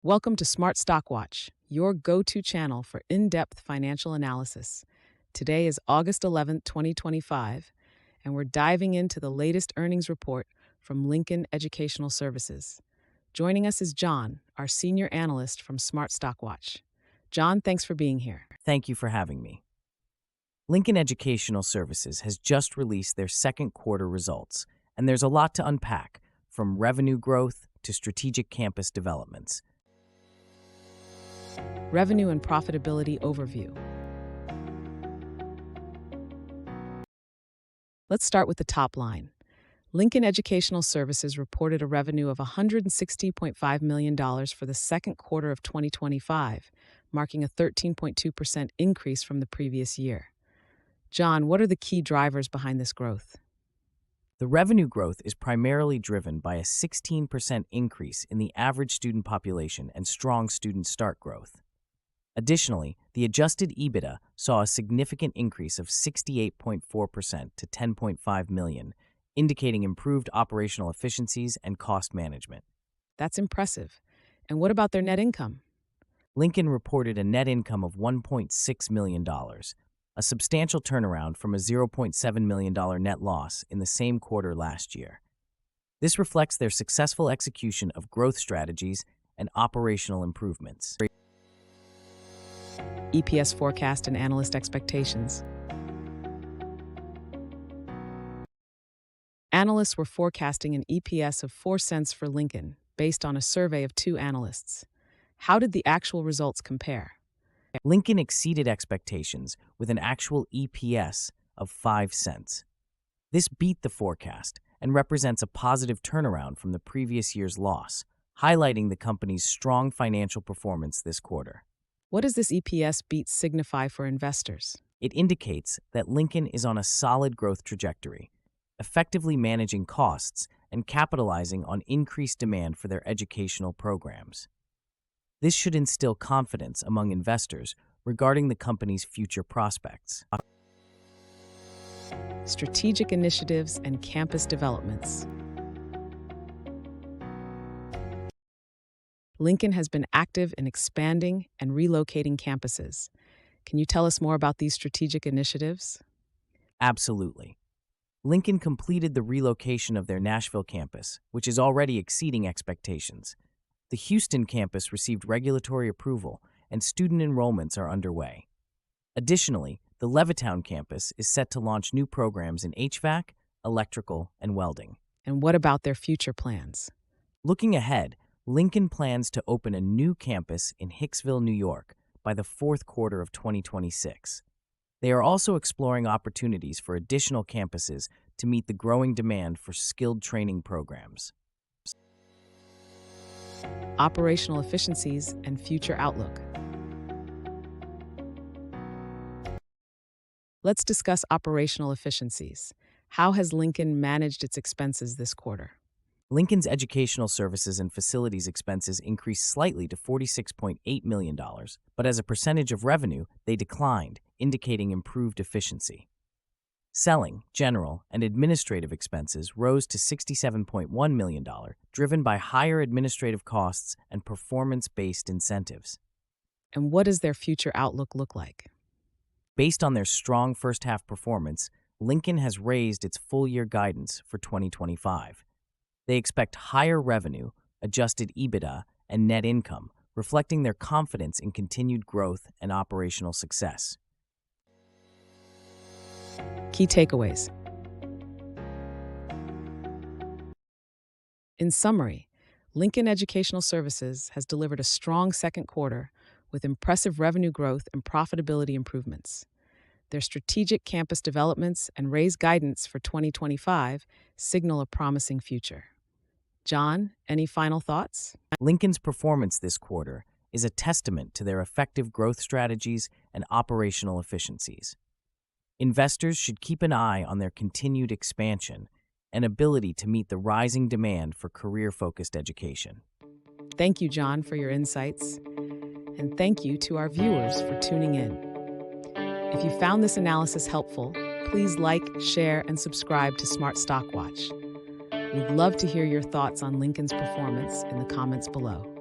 Welcome to Smart Stock Watch, your go-to channel for in-depth financial analysis. Today is August 11th, 2025, and we're diving into the latest earnings report from Lincoln Educational Services. Joining us is John, our senior analyst from Smart Stock Watch. John, thanks for being here. Thank you for having me. Lincoln Educational Services has just released their second quarter results, and there's a lot to unpack, from revenue growth to strategic campus developments. Revenue and profitability overview. Let's start with the top line. Lincoln Educational Services reported a revenue of $160.5 million for the second quarter of 2025, marking a 13.2% increase from the previous year. John, what are the key drivers behind this growth? The revenue growth is primarily driven by a 16% increase in the average student population and strong student start growth. Additionally, the adjusted EBITDA saw a significant increase of 68.4% to $10.5 million, indicating improved operational efficiencies and cost management. That's impressive. And what about their net income? Lincoln reported a net income of $1.6 million, a substantial turnaround from a $0.7 million net loss in the same quarter last year. This reflects their successful execution of growth strategies and operational improvements. EPS forecast and analyst expectations. Analysts were forecasting an EPS of 4 cents for Lincoln, based on a survey of 2 analysts. How did the actual results compare? Lincoln exceeded expectations with an actual EPS of 5 cents. This beat the forecast and represents a positive turnaround from the previous year's loss, highlighting the company's strong financial performance this quarter. What does this EPS beat signify for investors? It indicates that Lincoln is on a solid growth trajectory, effectively managing costs and capitalizing on increased demand for their educational programs. This should instill confidence among investors regarding the company's future prospects. Strategic initiatives and campus developments. Lincoln has been active in expanding and relocating campuses. Can you tell us more about these strategic initiatives? Absolutely. Lincoln completed the relocation of their Nashville campus, which is already exceeding expectations. The Houston campus received regulatory approval, and student enrollments are underway. Additionally, the Levittown campus is set to launch new programs in HVAC, electrical, and welding. And what about their future plans? Looking ahead, Lincoln plans to open a new campus in Hicksville, New York, by the fourth quarter of 2026. They are also exploring opportunities for additional campuses to meet the growing demand for skilled training programs. Operational efficiencies and future outlook. Let's discuss operational efficiencies. How has Lincoln managed its expenses this quarter? Lincoln's educational services and facilities expenses increased slightly to $46.8 million, but as a percentage of revenue, they declined, indicating improved efficiency. Selling, general, and administrative expenses rose to $67.1 million, driven by higher administrative costs and performance-based incentives. And what does their future outlook look like? Based on their strong first-half performance, Lincoln has raised its full-year guidance for 2025. They expect higher revenue, adjusted EBITDA, and net income, reflecting their confidence in continued growth and operational success. Key takeaways. In summary, Lincoln Educational Services has delivered a strong second quarter with impressive revenue growth and profitability improvements. Their strategic campus developments and raised guidance for 2025 signal a promising future. John, any final thoughts? Lincoln's performance this quarter is a testament to their effective growth strategies and operational efficiencies. Investors should keep an eye on their continued expansion and ability to meet the rising demand for career-focused education. Thank you, John, for your insights. And thank you to our viewers for tuning in. If you found this analysis helpful, please like, share, and subscribe to Smart Stock Watch. We'd love to hear your thoughts on Lincoln's performance in the comments below.